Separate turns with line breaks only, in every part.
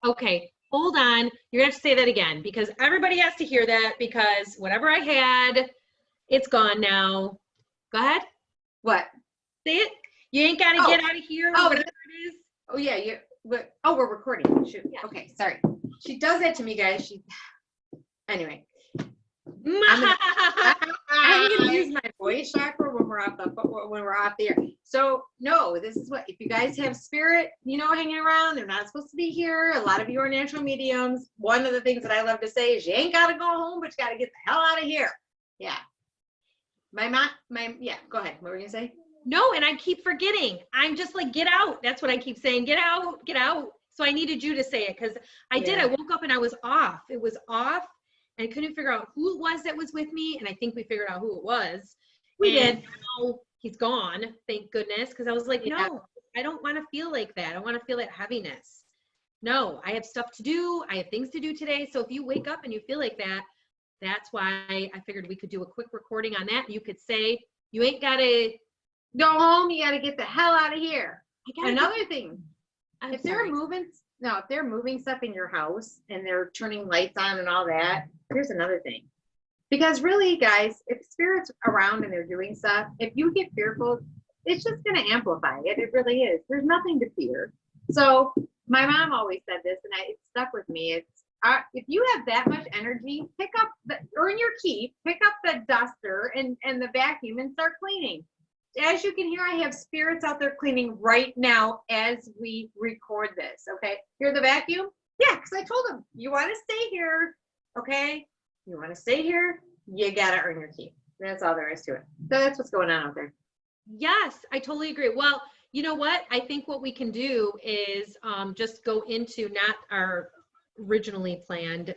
Okay, hold on. You're gonna have to say that again because everybody has to hear that because whatever I had, it's gone now. Go ahead.
What?
Say it. You ain't gotta get out of here.
Oh,
whatever it is.
Oh yeah, we're recording. Shoot. Yeah. Okay, sorry. She does that to me, guys. Anyway. I'm gonna use my voice chakra when we're off the air. So no, this is what, if you guys have spirit, hanging around, they're not supposed to be here. A lot of you are natural mediums. One of the things that I love to say is you ain't gotta go home, but you gotta get the hell out of here. Yeah. Yeah, go ahead. What were you gonna say?
No, and I keep forgetting. I'm just like, get out. That's what I keep saying. Get out, get out. So I needed you to say it because I did. I woke up and I was off. It was off. And I couldn't figure out who it was that was with me. And I think we figured out who it was. We did. Now he's gone. Thank goodness. Because I was like, no, I don't want to feel like that. I want to feel that heaviness. No, I have stuff to do. I have things to do today. So if you wake up and you feel like that, that's why I figured we could do a quick recording on that. You could say, you ain't got to
go home. You got to get the hell out of here. Another thing, if they're moving stuff in your house and they're turning lights on and all that, here's another thing. Because really, guys, if spirit's around and they're doing stuff, if you get fearful, it's just going to amplify it. It really is. There's nothing to fear. So my mom always said this, and it stuck with me. It's if you have that much energy, earn your keep, pick up the duster and the vacuum and start cleaning. As you can hear, I have spirits out there cleaning right now as we record this. Okay, hear the vacuum? Yeah, because I told them, you want to stay here. Okay, you want to stay here, you got to earn your keep. That's all there is to it. So that's what's going on out there.
Yes, I totally agree. Well, you know what? I think what we can do is just go into not our originally planned,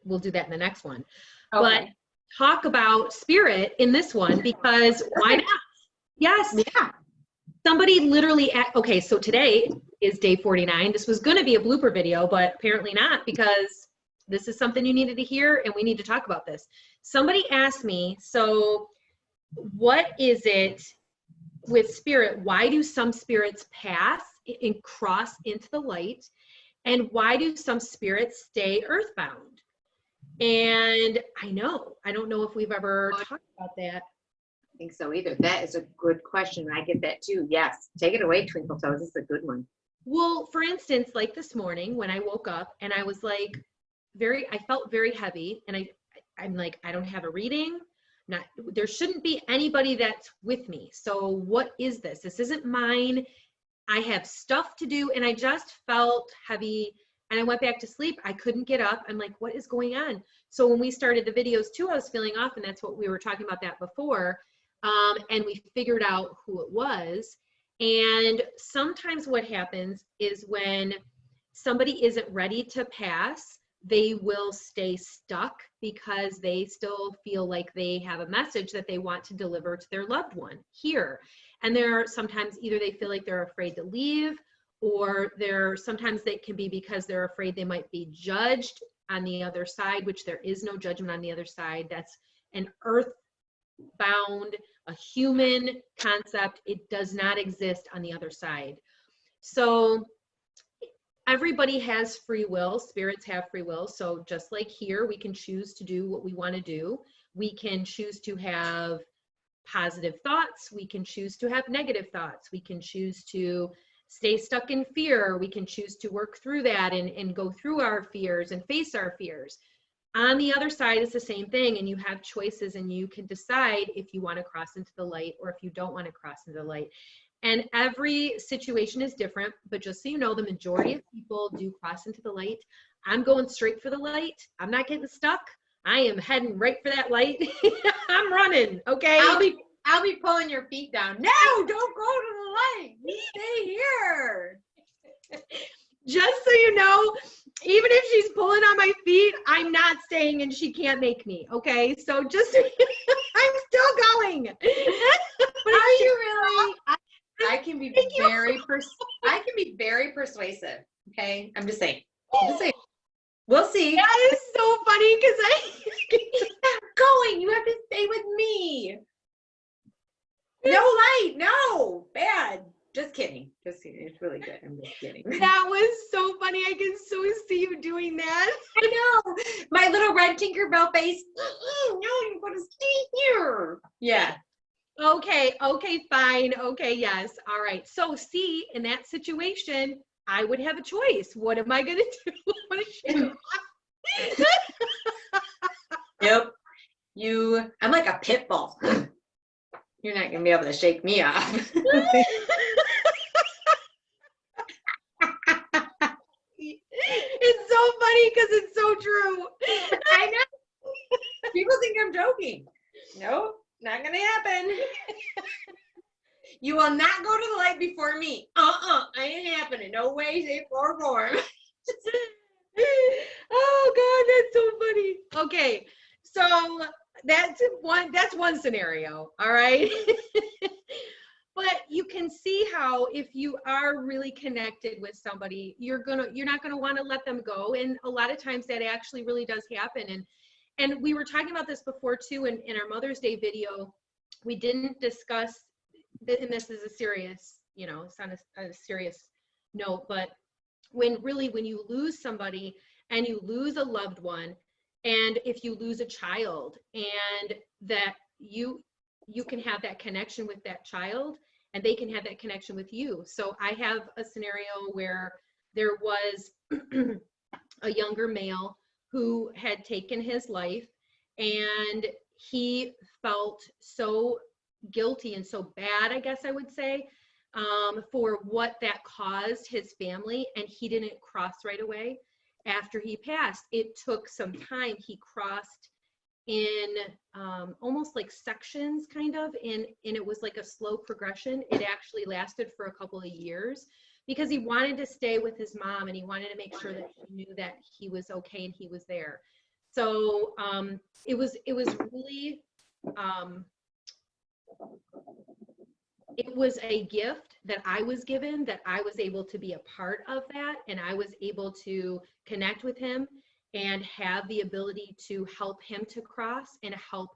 we'll do that in the next one, but talk about spirit in this one because why not? Yes.
Yeah.
Somebody literally, okay, so today is day 49. This was going to be a blooper video, but apparently not because this is something you needed to hear and we need to talk about this. Somebody asked me, so what is it with spirit? Why do some spirits pass and cross into the light? And why do some spirits stay earthbound? And I don't know if we've ever talked about that.
I think so either. That is a good question. I get that too. Yes. Take it away, Twinkle Toes. This is a good one.
Well, for instance, like this morning when I woke up and I was like I felt very heavy and I'm like, I don't have a reading. There shouldn't be anybody that's with me. So what is this? This isn't mine. I have stuff to do and I just felt heavy and I went back to sleep. I couldn't get up. I'm like, what is going on? So when we started the videos too, I was feeling off and that's what we were talking about that before. And we figured out who it was. And sometimes what happens is when somebody isn't ready to pass, they will stay stuck because they still feel like they have a message that they want to deliver to their loved one here. And sometimes either they feel like they're afraid to leave, or sometimes they can be because they're afraid they might be judged on the other side, which there is no judgment on the other side. That's an earthbound, a human concept. It does not exist on the other side. So everybody has free will. Spirits have free will. So just like here, we can choose to do what we want to do. We can choose to have positive thoughts. We can choose to have negative thoughts. We can choose to stay stuck in fear. We can choose to work through that and go through our fears and face our fears. On the other side is the same thing, and you have choices and you can decide if you want to cross into the light or if you don't want to cross into the light. And every situation is different, but just so you know, the majority of people do cross into the light. I'm going straight for the light. I'm not getting stuck. I am heading right for that light. I'm running, okay?
I'll be pulling your feet down. No, don't go to the light. You stay here.
Just so you know, even if she's pulling on my feet, I'm not staying and she can't make me, okay? So just, I'm still going.
But are you really? I can be very persuasive, okay? I'm just saying. We'll see.
That is so funny because
It's not going. You have to stay with me. No light. No. Bad. Just kidding. Just kidding. It's really good. I'm just kidding.
That was so funny. I can so see you doing that.
I know. My little red Tinkerbell face. No, you want to stay here. Yeah.
Okay, fine. Okay, yes. All right. So see, in that situation, I would have a choice. What am I going to do? I want to shake off.
Yep. I'm like a pit bull. You're not going to be able to shake me off.
It's so funny because it's so true.
I know. People think I'm joking. Nope, not going to happen. You will not go to the light before me. Ain't happening. No way, shape, or form.
Oh God, that's so funny. Okay, so that's one scenario. All right. But you can see how if you are really connected with somebody, you're not gonna want to let them go. And a lot of times that actually really does happen. And we were talking about this before too in our Mother's Day video. We didn't discuss, and this is a serious, it's on a serious note, but when you lose somebody and you lose a loved one, and if you lose a child, and that you can have that connection with that child and they can have that connection with you. So I have a scenario where there was a younger male who had taken his life, and he felt so guilty and so bad, I guess I would say, for what that caused his family, and he didn't cross right away after he passed. It took some time. He crossed in almost like sections kind of, and it was like a slow progression. It actually lasted for a couple of years because he wanted to stay with his mom, and he wanted to make sure that he knew that he was okay and he was there. So it was really it was a gift that I was given, that I was able to be a part of that, and I was able to connect with him and have the ability to help him to cross and help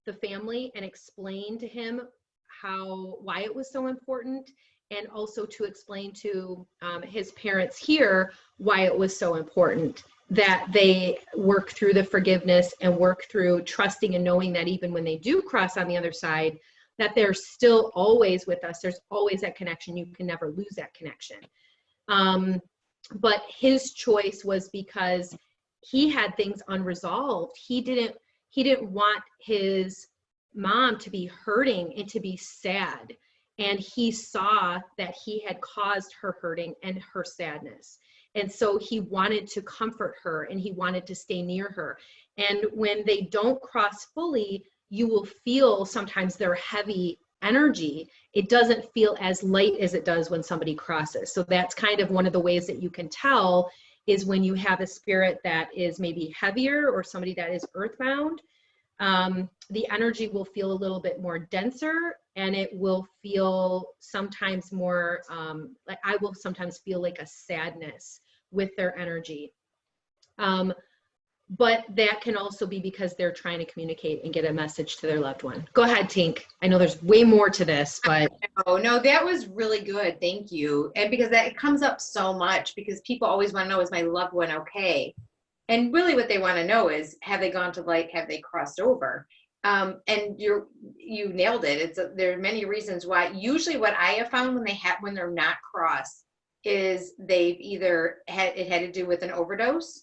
the family and explain to him why it was so important, and also to explain to his parents here why it was so important that they work through the forgiveness and work through trusting and knowing that even when they do cross on the other side, that they're still always with us. There's always that connection. You can never lose that connection. But his choice was because he had things unresolved. He didn't want his mom to be hurting and to be sad. And he saw that he had caused her hurting and her sadness. And so he wanted to comfort her, and he wanted to stay near her. And when they don't cross fully, you will feel sometimes their heavy energy. It doesn't feel as light as it does when somebody crosses. So that's kind of one of the ways that you can tell, is when you have a spirit that is maybe heavier or somebody that is earthbound, the energy will feel a little bit more denser, and it will feel sometimes more, like I will sometimes feel like a sadness with their energy. But that can also be because they're trying to communicate and get a message to their loved one. Go ahead, Tink. I know there's way more to this, but.
Oh, no, that was really good. Thank you. And because that comes up so much, because people always want to know, is my loved one okay? And really what they want to know is, have they gone to light? Have they crossed over? And you nailed it. There are many reasons why. Usually what I have found when they're not crossed is they've either had to do with an overdose,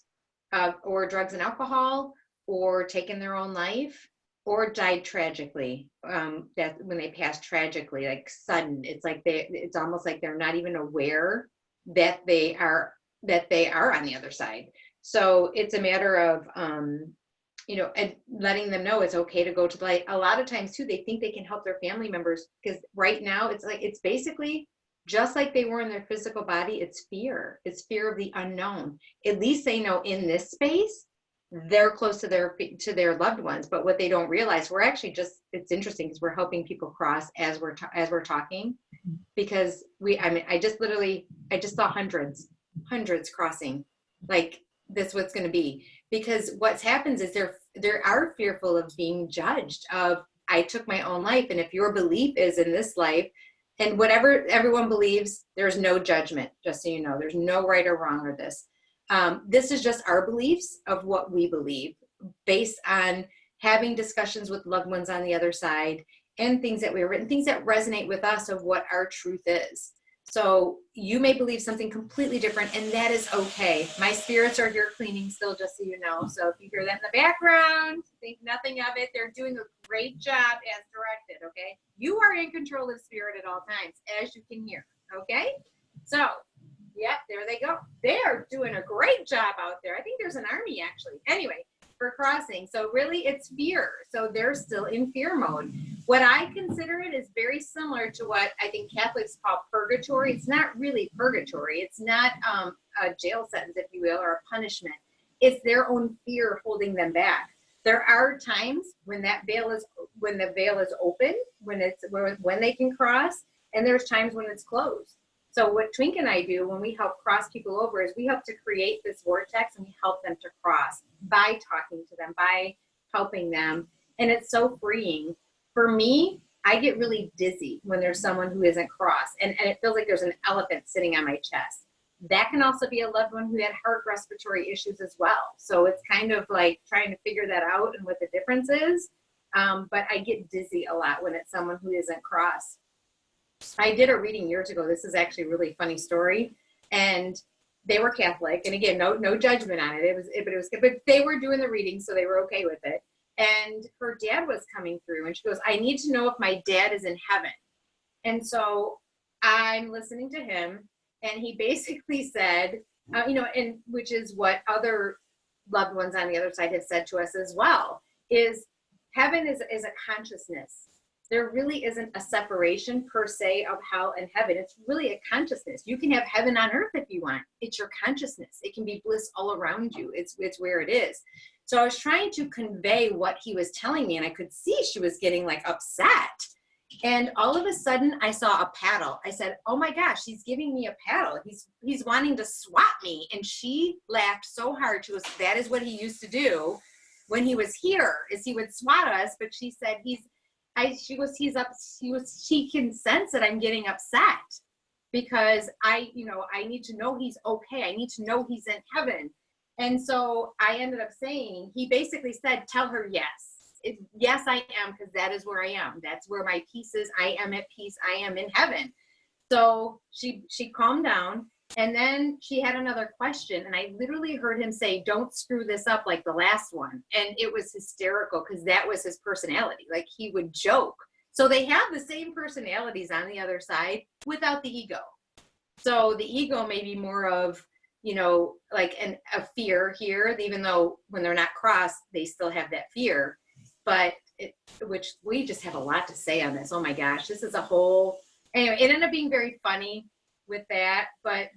or drugs and alcohol, or taken their own life, or died tragically. That when they pass tragically, like sudden, it's almost like they're not even aware that they are on the other side. So it's a matter of, and letting them know it's okay to go to the light. A lot of times too, they think they can help their family members, because right now it's basically just like they were in their physical body. It's fear of the unknown. At least they know in this space they're close to their loved ones. But what they don't realize, we're actually it's interesting because we're helping people cross as we're talking, because I just saw hundreds crossing. Like, that's what's going to be, because what happens is they are fearful of being judged, of, I took my own life, and if your belief is in this life, And whatever everyone believes, there's no judgment, just so you know. There's no right or wrong with this. This is just our beliefs of what we believe based on having discussions with loved ones on the other side and things that we've written, things that resonate with us of what our truth is. So you may believe something completely different, and that is okay. My spirits are here cleaning still, just so you know. So if you hear that in the background, think nothing of it. They're doing a great job as directed, okay? You are in control of spirit at all times, as you can hear, okay? So, yeah, there they go. They're doing a great job out there. I think there's an army, actually. Anyway, for crossing. So really, it's fear. So they're still in fear mode. What I consider it is very similar to what I think Catholics call purgatory. It's not really purgatory. It's not a jail sentence, if you will, or a punishment. It's their own fear holding them back. There are times when the veil is open, when they can cross, and there's times when it's closed. So what Twink and I do when we help cross people over is we help to create this vortex, and we help them to cross by talking to them, by helping them. And it's so freeing. For me, I get really dizzy when there's someone who isn't crossed, and it feels like there's an elephant sitting on my chest. That can also be a loved one who had heart respiratory issues as well. So it's kind of like trying to figure that out and what the difference is. But I get dizzy a lot when it's someone who isn't crossed. I did a reading years ago. This is actually a really funny story. And they were Catholic. And again, no judgment on it. It was good. But they were doing the reading, so they were okay with it. And her dad was coming through, and she goes, I need to know if my dad is in heaven. And so I'm listening to him, and he basically said, and which is what other loved ones on the other side have said to us as well, is heaven is a consciousness. There really isn't a separation per se of hell and heaven. It's really a consciousness. You can have heaven on earth if you want. It's your consciousness. It can be bliss all around you. It's where it is. So I was trying to convey what he was telling me, and I could see she was getting like upset. And all of a sudden I saw a paddle. I said, oh my gosh, he's giving me a paddle. He's wanting to swat me. And she laughed so hard. She was, that is what he used to do when he was here, is he would swat us. But she said, she can sense that I'm getting upset because I need to know he's okay. I need to know he's in heaven. And so I ended up saying, he basically said, tell her yes. Yes, I am, because that is where I am. That's where my peace is. I am at peace. I am in heaven. So she calmed down, and then she had another question, and I literally heard him say, don't screw this up like the last one. And it was hysterical because that was his personality. Like, he would joke. So they have the same personalities on the other side without the ego. So the ego may be more of, like a fear here, even though when they're not crossed, they still have that fear. But which we just have a lot to say on this. Oh my gosh, this is a whole, anyway, it ended up being very funny with that, but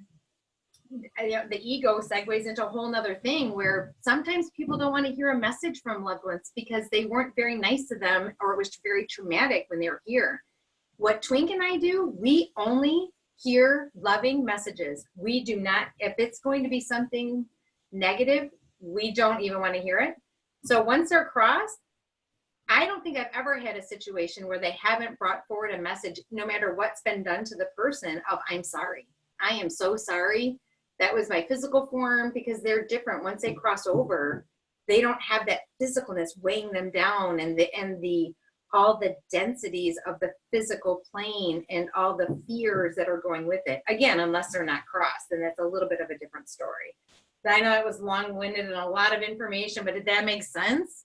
the ego segues into a whole nother thing where sometimes people don't want to hear a message from loved ones because they weren't very nice to them, or it was very traumatic when they were here. What Twink and I do, we only hear loving messages. We do not, if it's going to be something negative, we don't even want to hear it. So once they're crossed, I don't think I've ever had a situation where they haven't brought forward a message, no matter what's been done to the person, of I'm sorry. I am so sorry. That was my physical form, because they're different. Once they cross over, they don't have that physicalness weighing them down, and all the densities of the physical plane and all the fears that are going with it. Again, unless they're not crossed, and that's a little bit of a different story. But I know it was long-winded and a lot of information, but did that make sense?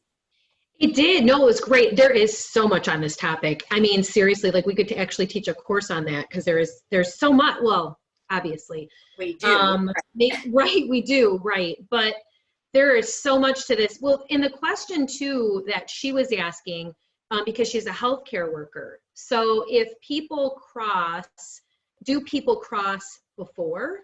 It did. No, it was great. There is so much on this topic. I mean, seriously, like we could actually teach a course on that, because there's so much. Well, obviously,
we do.
Right, we do. Right. But there is so much to this. Well, in the question too, that she was asking, because she's a healthcare worker. So if people cross, do people cross before?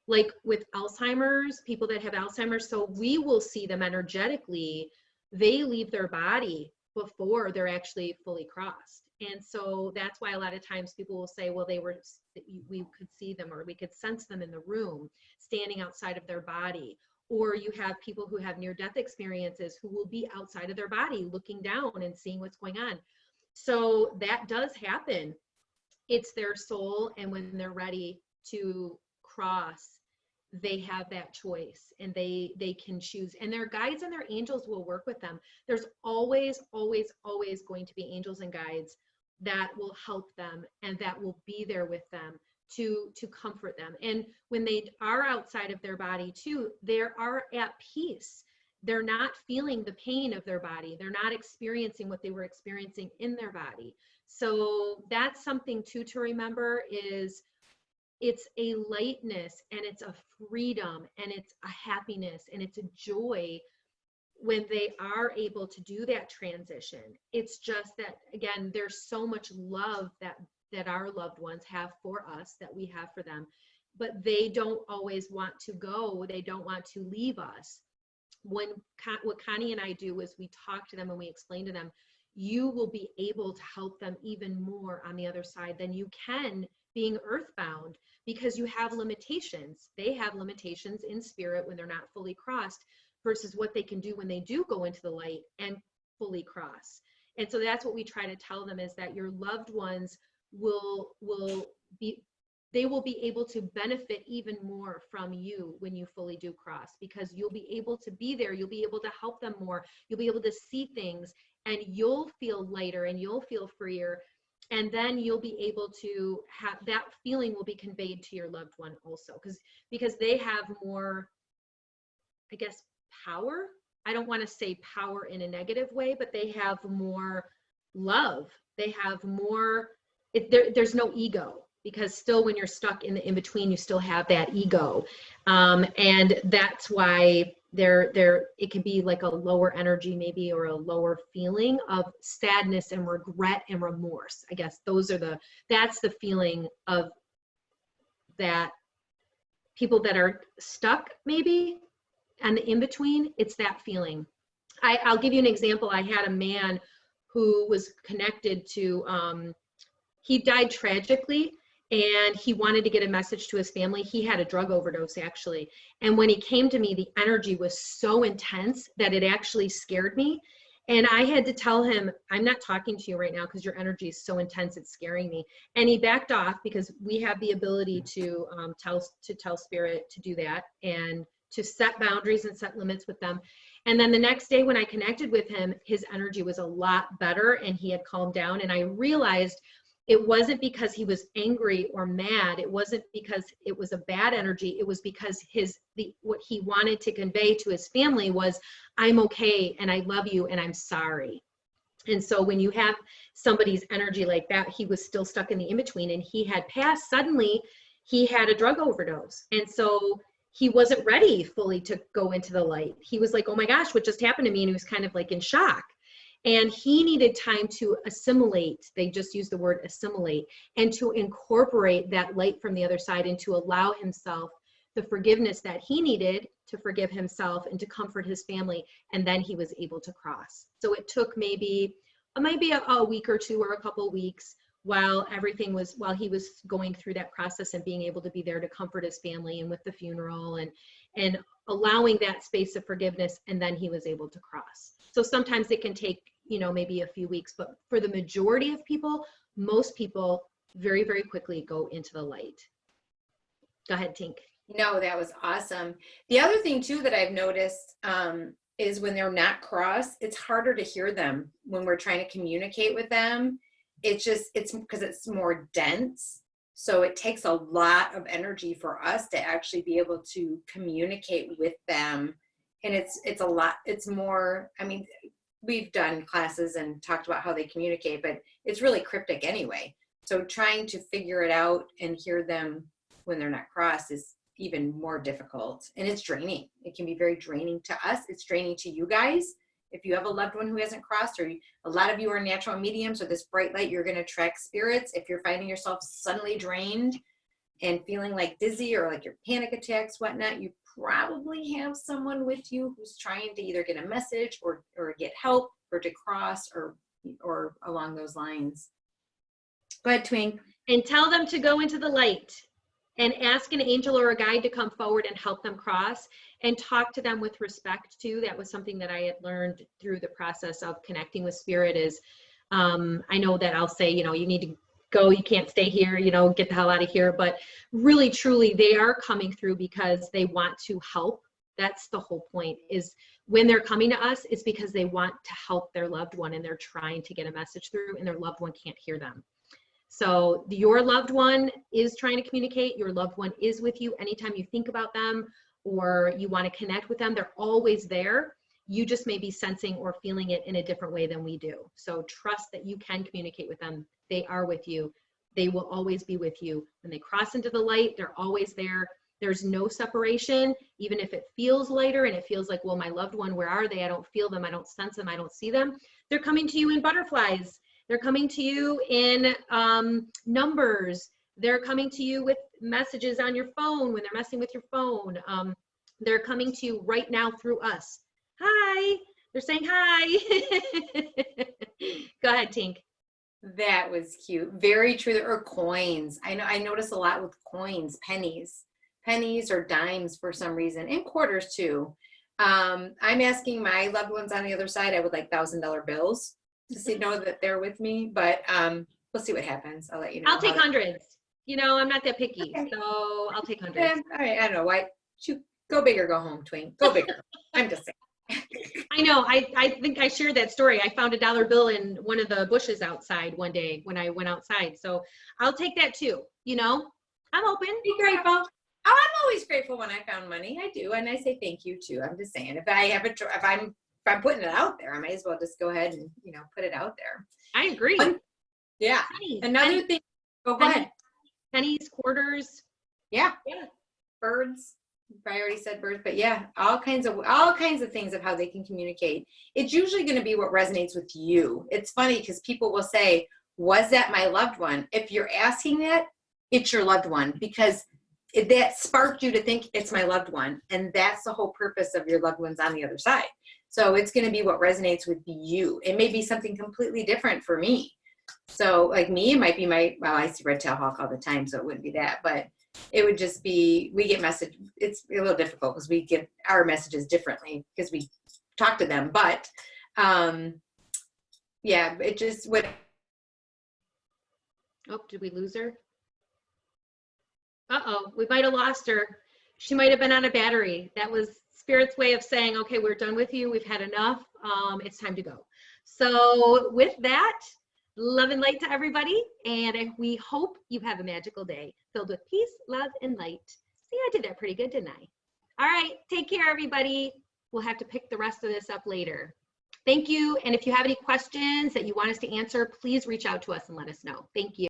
Like with Alzheimer's, people that have Alzheimer's, so we will see them energetically. They leave their body before they're actually fully crossed. And so that's why a lot of times people will say, well, we could see them, or we could sense them in the room, standing outside of their body. Or you have people who have near-death experiences who will be outside of their body looking down and seeing what's going on. So that does happen. it's their soul, and when they're ready to cross, they have that choice, and they can choose, and their guides and their angels will work with them. There's always going to be angels and guides that will help them and that will be there with them to comfort them. And when they are outside of their body too, they are at peace. They're not feeling the pain of their body. They're not experiencing what they were experiencing in their body. So that's something too to remember, is it's a lightness, and it's a freedom, and it's a happiness, and it's a joy when they are able to do that transition. It's just that, again, there's so much love that our loved ones have for us, that we have for them, but they don't always want to go. They don't want to leave us. What Connie and I do is we talk to them and we explain to them, you will be able to help them even more on the other side than you can being earthbound, because you have limitations. They have limitations in spirit when they're not fully crossed, versus what they can do when they do go into the light and fully cross. And so that's what we try to tell them, is that your loved ones will be able to benefit even more from you when you fully do cross, because you'll be able to be there. You'll be able to help them more. You'll be able to see things, and you'll feel lighter, and you'll feel freer. And then you'll be able to have that feeling will be conveyed to your loved one also, because they have more, I guess, power. I don't want to say power in a negative way, but they have more love. They have more, there's no ego, because still when you're stuck in the in-between, you still have that ego. And that's why it can be like a lower energy maybe, or a lower feeling of sadness and regret and remorse. I guess that's the feeling of that people that are stuck maybe and the in-between. It's that feeling. I'll give you an example. I had a man who was connected to, he died tragically, and he wanted to get a message to his family. He had a drug overdose, actually. And when he came to me, the energy was so intense that it actually scared me. And I had to tell him, I'm not talking to you right now because your energy is so intense, it's scaring me. And he backed off, because we have the ability to tell spirit to do that, and to set boundaries and set limits with them. And then the next day when I connected with him, his energy was a lot better, and he had calmed down. And I realized it wasn't because he was angry or mad. It wasn't because it was a bad energy. It was because what he wanted to convey to his family was, I'm okay, and I love you, and I'm sorry. And so when you have somebody's energy like that, he was still stuck in the in-between, and he had passed. Suddenly he had a drug overdose. And so he wasn't ready fully to go into the light. He was like, oh my gosh, what just happened to me? And he was kind of like in shock. And he needed time to assimilate. They just use the word assimilate, and to incorporate that light from the other side, and to allow himself the forgiveness that he needed to forgive himself and to comfort his family. And then he was able to cross. So it took maybe a week or two, or a couple of weeks, while he was going through that process and being able to be there to comfort his family, and with the funeral, and allowing that space of forgiveness. And then he was able to cross. So sometimes it can take, maybe a few weeks, but for the majority of people, most people very, very quickly go into the light. Go ahead, Tink.
No, that was awesome. The other thing too that I've noticed is when they're not crossed, it's harder to hear them when we're trying to communicate with them. It's because it's more dense. So it takes a lot of energy for us to actually be able to communicate with them. And it's more, we've done classes and talked about how they communicate, but it's really cryptic anyway. So trying to figure it out and hear them when they're not crossed is even more difficult, and it's draining. It can be very draining to us. It's draining to you guys. If you have a loved one who hasn't crossed, or a lot of you are natural mediums, or this bright light, you're going to attract spirits. If you're finding yourself suddenly drained and feeling like dizzy, or like your panic attacks, whatnot, you probably have someone with you who's trying to either get a message or get help, or to cross, or along those lines. Go ahead, Twink.
And tell them to go into the light, and ask an angel or a guide to come forward and help them cross, and talk to them with respect too. That was something that I had learned through the process of connecting with spirit. Is I know that I'll say, you need to go, you can't stay here, you know, get the hell out of here. But really, truly, they are coming through because they want to help. That's the whole point, is when they're coming to us, it's because they want to help their loved one and they're trying to get a message through and their loved one can't hear them. So your loved one is trying to communicate. Your loved one is with you anytime you think about them or you want to connect with them. They're always there. You just may be sensing or feeling it in a different way than we do. So trust that you can communicate with them. They are with you. They will always be with you. When they cross into the light, they're always there. There's no separation, even if it feels lighter and it feels like, well, my loved one, where are they? I don't feel them. I don't sense them. I don't see them. They're coming to you in butterflies. They're coming to you in numbers. They're coming to you with messages on your phone when they're messing with your phone. They're coming to you right now through us. Hi. They're saying hi. Go ahead, Tink.
That was cute. Very true. There are coins. I notice a lot with coins, pennies or dimes for some reason, and quarters too. I'm asking my loved ones on the other side. I would like $1,000 bills to know that they're with me, but we'll see what happens. I'll let you know.
I'll take hundreds. You know, I'm not that picky,
okay.
So I'll take hundreds.
Yeah, all right. I don't know why. Go big or go home, Twink. Go bigger. I'm just saying.
I know. I think I shared that story. I found $1 bill in one of the bushes outside one day when I went outside. So I'll take that too. You know, I'm open.
Be grateful. Oh, I'm always grateful when I found money. I do, and I say thank you too. I'm just saying, if I'm putting it out there, I might as well just go ahead and put it out there.
I agree.
Yeah.
Pennies.
Another thing. Go ahead.
Pennies, quarters.
Yeah. Birds. I already said birds, but yeah, all kinds of things of how they can communicate. It's usually going to be what resonates with you. It's funny because people will say, "Was that my loved one?" If you're asking that, it's your loved one, because that sparked you to think it's my loved one, and that's the whole purpose of your loved ones on the other side. So it's going to be what resonates with you. It may be something completely different for me. So like me, it might be I see red tail hawk all the time, so it wouldn't be that, but it would just be, we get message. It's a little difficult because we get our messages differently because we talk to them, but yeah, it just would.
Oh, did we lose her? Uh-oh, we might have lost her. She might have been on a battery. That was Spirit's way of saying, okay, we're done with you. We've had enough. It's time to go. So with that, love and light to everybody. And we hope you have a magical day filled with peace, love, and light. See, I did that pretty good, didn't I? All right, take care, everybody. We'll have to pick the rest of this up later. Thank you. And if you have any questions that you want us to answer, please reach out to us and let us know. Thank you.